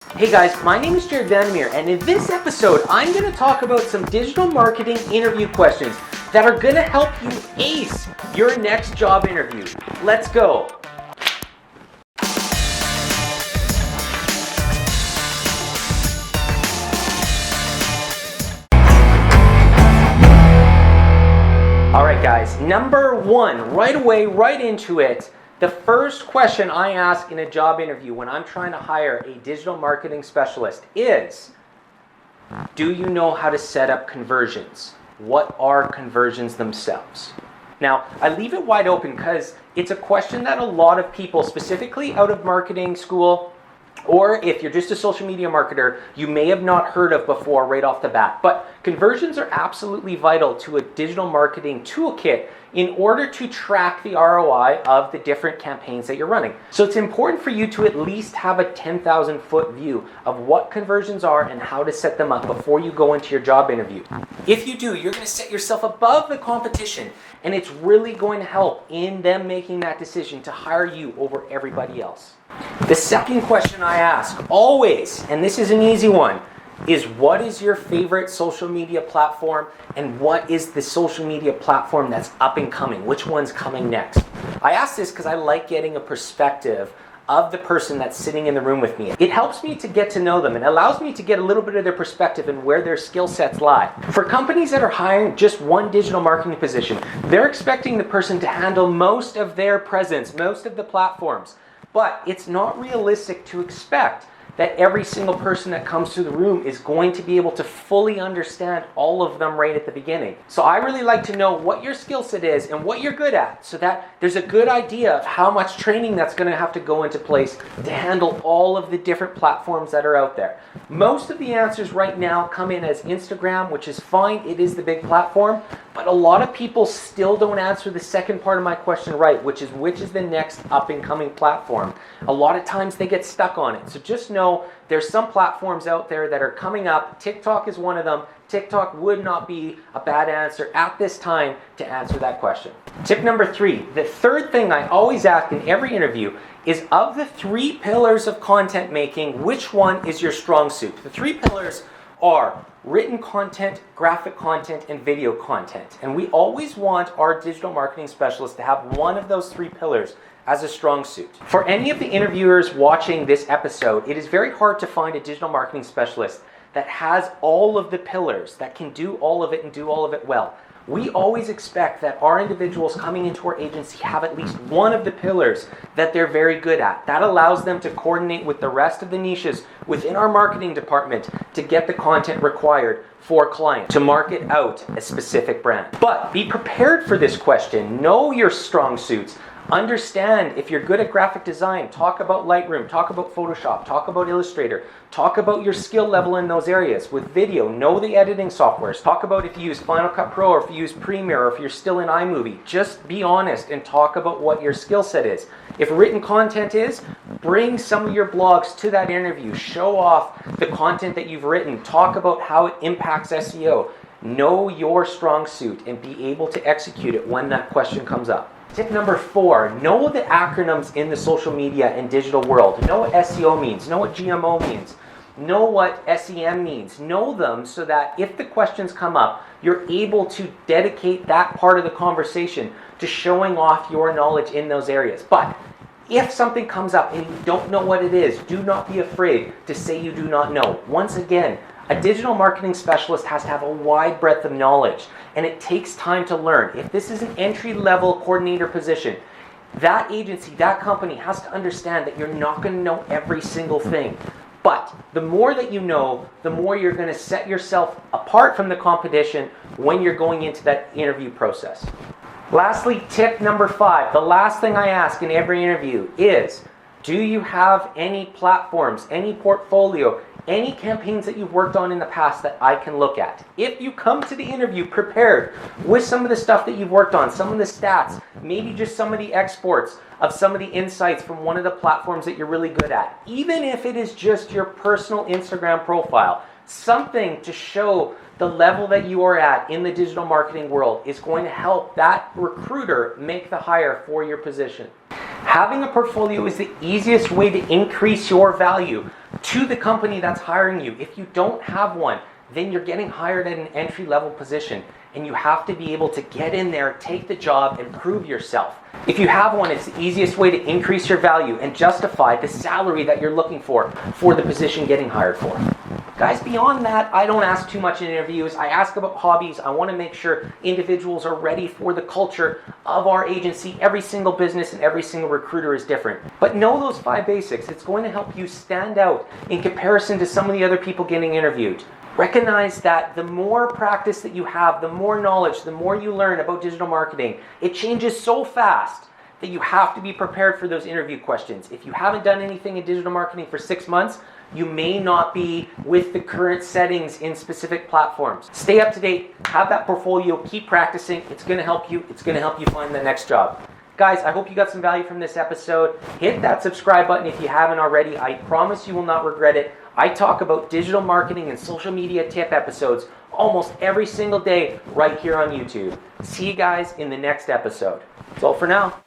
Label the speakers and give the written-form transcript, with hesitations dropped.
Speaker 1: Hey guys, my name is VanderMeer, and in this episode, I'm going to talk about some digital marketing interview questions that are going to help you ace your next job interview. Let's go. All right guys, number one, right away, right into it. The first question I ask in a job interview when I'm trying to hire a digital marketing specialist is, do you know how to set up conversions? What are conversions themselves? Now, I leave it wide open because it's a question that a lot of people, specifically out of marketing school, or if you're just a social media marketer, you may have not heard of before right off the bat. But conversions are absolutely vital to a digital marketing toolkit in order to track the ROI of the different campaigns that you're running. So it's important for you to at least have a 10,000 foot view of what conversions are and how to set them up before you go into your job interview. If you do, you're going to set yourself above the competition, and it's really going to help in them making that decision to hire you over everybody else. The second question I ask always, and this is an easy one, is what is your favorite social media platform, and what is the social media platform that's up and coming? Which one's coming next? I ask this because I like getting a perspective of the person that's sitting in the room with me. It helps me to get to know them and allows me to get a little bit of their perspective and where their skill sets lie. For companies that are hiring just one digital marketing position, they're expecting the person to handle most of their presence, most of the platforms. But it's not realistic to expect that every single person that comes through the room is going to be able to fully understand all of them right at the beginning. So I really like to know what your skill set is and what you're good at so that there's a good idea of how much training that's going to have to go into place to handle all of the different platforms that are out there. Most of the answers right now come in as Instagram, which is fine. It is the big platform. But a lot of people still don't answer the second part of my question right, which is the next up and coming platform. A lot of times they get stuck on it. So just know there's some platforms out there that are coming up. TikTok is one of them. TikTok would not be a bad answer at this time to answer that question. Tip number 3, the third thing I always ask in every interview is, of the 3 pillars of content making, which one is your strong suit? The 3 pillars are written content, graphic content, and video content. And we always want our digital marketing specialists to have one of those 3 pillars as a strong suit. For any of the interviewers watching this episode, it is very hard to find a digital marketing specialist that has all of the pillars, that can do all of it and do all of it well. We always expect that our individuals coming into our agency have at least one of the pillars that they're very good at. That allows them to coordinate with the rest of the niches within our marketing department to get the content required for clients to market out a specific brand. But be prepared for this question. Know your strong suits. Understand if you're good at graphic design, talk about Lightroom, talk about Photoshop, talk about Illustrator, talk about your skill level in those areas. With video, know the editing softwares. Talk about if you use Final Cut Pro or if you use Premiere or if you're still in iMovie. Just be honest and talk about what your skill set is. If written content is, bring some of your blogs to that interview. Show off the content that you've written. Talk about how it impacts SEO. Know your strong suit and be able to execute it when that question comes up. Tip number 4, know the acronyms in the social media and digital world. Know what SEO means, know what GMO means, know what SEM means. Know them so that if the questions come up, you're able to dedicate that part of the conversation to showing off your knowledge in those areas. But if something comes up and you don't know what it is, do not be afraid to say you do not know. Once again, a digital marketing specialist has to have a wide breadth of knowledge, and it takes time to learn. If this is an entry-level coordinator position, that agency, that company has to understand that you're not going to know every single thing. But the more that you know, the more you're going to set yourself apart from the competition when you're going into that interview process. Lastly, tip number 5, the last thing I ask in every interview is, do you have any platforms, any portfolio, any campaigns that you've worked on in the past that I can look at? If you come to the interview prepared with some of the stuff that you've worked on, some of the stats, maybe just some of the exports of some of the insights from one of the platforms that you're really good at, even if it is just your personal Instagram profile, something to show the level that you are at in the digital marketing world is going to help that recruiter make the hire for your position. Having a portfolio is the easiest way to increase your value to the company that's hiring you. If you don't have one, then you're getting hired at an entry-level position, and you have to be able to get in there, take the job, and prove yourself. If you have one, it's the easiest way to increase your value and justify the salary that you're looking for the position getting hired for. Guys, beyond that, I don't ask too much in interviews. I ask about hobbies. I want to make sure individuals are ready for the culture of our agency. Every single business and every single recruiter is different. But know those 5 basics. It's going to help you stand out in comparison to some of the other people getting interviewed. Recognize that the more practice that you have, the more knowledge, the more you learn about digital marketing, it changes so fast that you have to be prepared for those interview questions. If you haven't done anything in digital marketing for 6 months, you may not be with the current settings in specific platforms. Stay up to date, have that portfolio, keep practicing. It's going to help you. It's going to help you find the next job. Guys, I hope you got some value from this episode. Hit that subscribe button if you haven't already. I promise you will not regret it. I talk about digital marketing and social media tip episodes almost every single day right here on YouTube. See you guys in the next episode. That's all for now.